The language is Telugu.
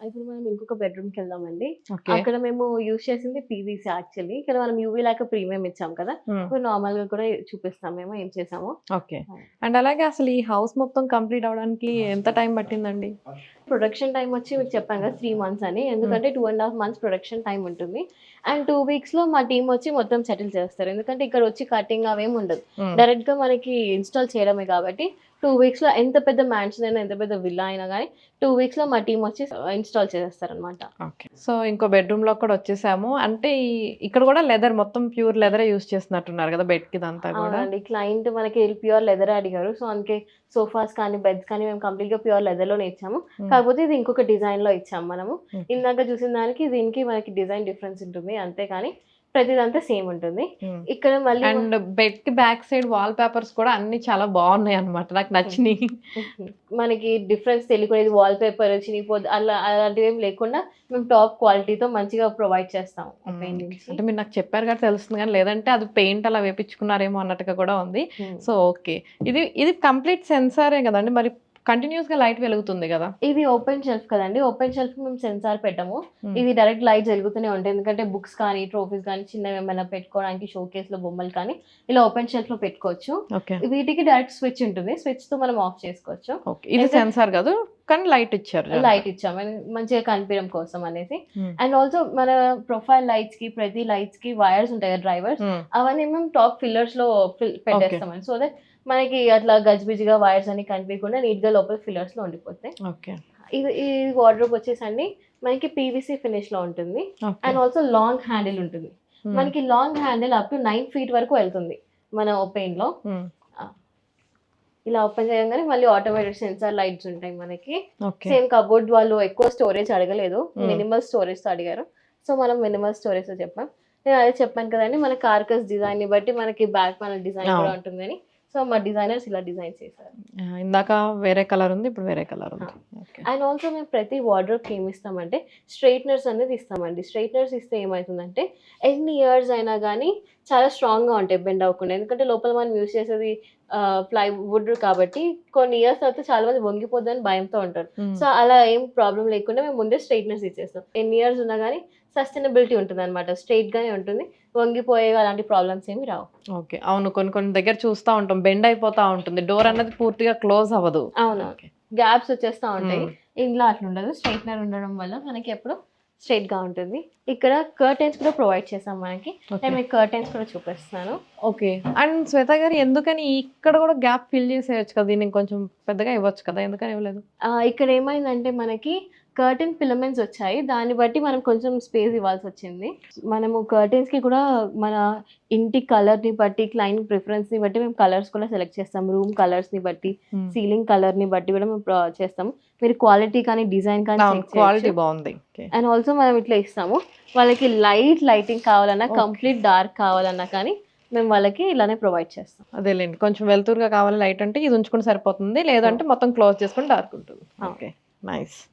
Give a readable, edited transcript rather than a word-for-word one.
ఇప్పుడు మనం ఇంకొక బెడ్‌రూమ్‌కి వెళ్దామండి. ఓకే. అక్కడ మేము యూజ్ చేసింది పీవీసీ యాక్చువల్లీ. ఇక్కడ మనం యూవీ లాక ప్రీమియం ఇచ్చాం కదా! హ్మ్. ఇప్పుడు నార్మల్‌గా కూడా చూపిస్తాం మేము ఏం చేసామో. ఓకే. హ్మ్. అండ్ అలాగే అసలు ఈ హౌస్ మొత్తం కంప్లీట్ అవ్వడానికి ఎంత టైం పట్టిందండి? ప్రొడక్షన్ టైమ్ వచ్చి మీకు చెప్పాను కదా! 3 మంత్స్ అని. హ్మ్. ఎందుకంటే 2 ½ మంత్స్ ప్రొడక్షన్ టైమ్ ఉంటుంది. అండ్ 2 వీక్స్‌లో మా టీమ్ వచ్చి మొత్తం సెటిల్ చేస్తారు. ఎందుకంటే ఇక్కడ వచ్చి కటింగ్ అవేమి ఉండదు. హ్మ్. డైరెక్ట్‌గా మనకి ఇన్‌స్టాల్ చేయడమే కాబట్టి 2 వీక్స్‌లో ఎంత పెద్ద మ్యాన్షన్ అయినా, ఎంత పెద్ద విల్లా అయినా గాని 2 వీక్స్‌లో మా టీమ్ వచ్చి ఇన్‌స్టాల్ చేసేస్తారనమాట. ఓకే. సో, ఇంకో బెడ్‌రూమ్‌లోకి కూడా వచ్చేసాము. అంటే ఇక్కడ గూడా లెదర్ మొత్తం ప్యూర్ లెదరే యూజ్ చేస్తున్నట్టున్నారు గదా! బెడ్‌కిదంతా గూడా. అవునండి. క్లయింట్ మనకి ప్యూర్ లెదరే అడిగారు. సో, అందుకే సోఫాస్ కానీ, బెడ్స్ కానీ మేము కంప్లీట్‌గా ప్యూర్ లెదర్‌లోనే ఇచ్చాము. హ్మ్. కాకపోతే ఇది ఇంకొక డిజైన్‌లో ఇచ్చాము మనము. ఓకే. ఇందాక చూసిన దానికి, దీనికి మనకి డిజైన్ డిఫరెన్స్ ఉంటుంది. అంతే కానీ ప్రతిదంతా సేమ్ ఉంటుంది. హ్మ్. ఇక్కడ మళ్ళీ అండ్ బెడ్‌కి బ్యాక్ సైడ్ వాల్ పేపర్స్ కూడా అన్నీ చాలా బావున్నాయన్నమాట. నాకు నచ్చినియి. మనకి డిఫరెన్స్ తెలియకుండా ఇది వాల్ పేపర్ చినిగిపోద్ది అలాంటివేమి లేకుండా మేము టాప్ క్వాలిటీతో మంచిగా ప్రొవైడ్ చేస్తాము హ్మ్. పెయింట్ నుంచి. అంటే మీరు నాకు చెప్పారు కాబట్టి తెలుస్తుంది గానీ, లేదంటే అది పెయింట్ అలా వేపిచ్చుకున్నారేమో అన్నట్టుగా కూడా ఉంది. హ్మ్. So, okay. ఇది కంప్లీట్ సెన్సారే గదండీ! మరి కంటిన్యూయస్‌గా లైట్ వెలుగుతుంది గదా! ఇది ఓపెన్ షెల్ఫ్ కదండీ! ఓపెన్ షెల్ఫ్‌కి మేము సెన్సార్ పెట్టము. హ్మ్. ఇది డైరెక్ట్ లైట్స్ వెలుగుతూనే ఉంటాయి. ఎందుకంటే బుక్స్ కానీ, ట్రోఫీస్ కానీ, చిన్నవేమైనా పెట్టుకోవడానికి షోకేస్‌లో బొమ్మలు కానీ, ఇలా ఓపెన్ షెల్ఫ్‌లో పెట్టుకోవచ్చు. ఓకే. వీటికి డైరెక్ట్ స్విచ్ ఉంటుంది. స్విచ్‌తో మనం ఆఫ్ చేసుకోవచ్చు. ఓకే. ఇది ఎందుకంటే సెన్సార్ గాదు. కానీ లైట్ ఇచ్చారు దాంట్లో. లైట్ ఇచ్చాము. మంచిగా కనిపియడం కోసం అనేసి. హ్మ్. అండ్ ఆల్సో మన ప్రొఫైల్ లైట్స్‌కి, ప్రతి లైట్స్‌కి వైర్స్ ఉంటాయి కదా! డ్రైవర్స్. హ్మ్. అవన్నీ మేము టాప్ ఫిల్లర్స్‌లో ఓకే. పెట్టేస్తామండి. సో దట్ మనకి అట్లా గజిబిజిగా వైర్స్ అన్ని కనిపియకుండా నీట్‌గా లోపల ఫిల్లర్స్‌లో ఉండిపోతాయి. ఓకే. ఈ వార్డ్‌రోబ్ వచ్చేసండి మనకి పీవీసీ ఫినిష్‌లో ఉంటుంది. Okay. And also long handle ఉంటుంది. హ్మ్. మనకి long handle up to 9 feet వరకు వెళ్తుంది మన ఓపెన్‌లో. హ్మ్. ఆ! ఇలా ఓపెన్ చేయంగానే మళ్ళీ ఆటోమేటెడ్ సెన్సార్ లైట్స్ ఉంటాయి మనకి. ఓకే. సేమ్ కబోర్డ్ వాళ్ళు ఎక్కువ స్టోరేజ్ అడగలేదు. హ్మ్. మినిమల్ స్టోరేజ్‌తో అడిగారు. సో, మనం మినిమల్ స్టోరేజ్‌తో చెప్పాం. నేను అదే చెప్పాను కదండీ! మన కార్కస్ డిజైన్‌ని బట్టి మనకి బ్యాక్ ప్యానెల్ డిజైన్ కూడా అవును. ఉంటుందని. సో, మా డిజైనర్స్ ఇలా డిజైన్ చేశారు. ఇందాక వేరే కలర్ ఉంది. ఇప్పుడు వేరే కలర్ ఆ! ఉంది. ఓకే. అండ్ ఆల్సో మేము ప్రతి వార్డ్‌రోబ్‌కి ఏమిస్తామంటే స్ట్రెయిట్‌నర్స్ అనేది ఇస్తామండి. స్ట్రెయిట్‌నర్స్ ఇస్తే ఏమైతుందంటే ఎన్ని ఇయర్స్ అయినా గానీ చాలా స్ట్రాంగ్‌గా ఉంటాయి బెండ్ అవ్వకుండా. ఎందుకంటే లోపల మనం యూజ్ చేసేది ప్లైవుడ్ కాబట్టి కొన్ని ఇయర్స్ తర్వాత చాలా మంది వంగిపోద్దని భయంతో ఉంటారు. హ్మ్. సో, అలా ఏం ప్రాబ్లమ్ లేకుండా మేము ముందే స్ట్రెయిట్‌నర్స్ ఇచ్చేస్తాం. ఎన్ని ఇయర్స్ ఉన్నా గానీ సస్టైనబిలిటీ ఉంటుందనమాట. స్ట్రెయిట్‌గానే ఉంటుంది. వంగిపోయే అలాంటి ప్రాబ్లమ్స్ ఏమి రావు. ఓకే. అవును. కొన్ని కొన్ని దగ్గర చూస్తా ఉంటాం. బెండ్ అయిపోతా ఉంటుంది. డోర్ అన్నది పూర్తిగా క్లోజ్ అవ్వదు. అవునవును. ఓకే. గ్యాప్స్ వచ్చేస్తా ఉంటాయి. హ్మ్. ఇందులో అట్లుండదు. స్ట్రెయిట్‌నర్ ఉండడం వల్ల మనకెప్పుడు స్ట్రెయిట్‌గా ఉంటుంది. ఇక్కడ కర్టెన్స్ కూడా ప్రొవైడ్ చేసాం మనకి. ఓకే. నేను మీకు కర్టెన్స్ కూడా చూపిస్తున్నాను. ఓకే. అండ్ శ్వేత గారు ఎందుకని ఇక్కడ గూడా గ్యాప్ ఫిల్ చేసేయొచ్చు కదా! దీన్ని కొంచెం పెద్దగా ఇవ్వచ్చు కదా! ఎందుకని ఇవ్వలేదు? ఇక్కడ ఏమైందంటే మనకి కర్టెన్ ఫిలమెంట్స్ వచ్చాయి. దాన్ని బట్టి మనం కొంచెం స్పేస్ ఇవ్వాల్సొచ్చింది. మనము కర్టెన్స్‌కి కూడా మన ఇంటి కలర్‌ని బట్టి, క్లయింట్ ప్రిఫరెన్స్‌ని బట్టి మేము కలర్స్ కూడా సెలెక్ట్ చేస్తాం. రూమ్ కలర్స్‌ని బట్టి, హ్మ్. సీలింగ్ కలర్‌ని బట్టి కూడా మేము చేస్తాము. మీరు క్వాలిటీ కానీ, డిజైన్ కానీ అవును. చెక్ క్వాలిటీ చేయొచ్చు. బావుంది. ఓకే. అండ్ ఆల్సో మనం ఇట్లా ఇస్తాము. వాళ్ళకి లైటింగ్ కావాలన్నా, ఓకే. కంప్లీట్ డార్క్ కావాలన్నా కానీ మేము వాళ్ళకి ఇలానే ప్రొవైడ్ చేస్తాం. అదేలెండి. కొంచెం వెలుతురుగా కావాలి లైట్ అంటే ఇది ఉంచుకుంటే సరిపోతుంది. ఆ! లేదంటే మొత్తం క్లోజ్ చేసుకొని డార్క్ ఉంటుంది. అవును. ఓకే. నైస్.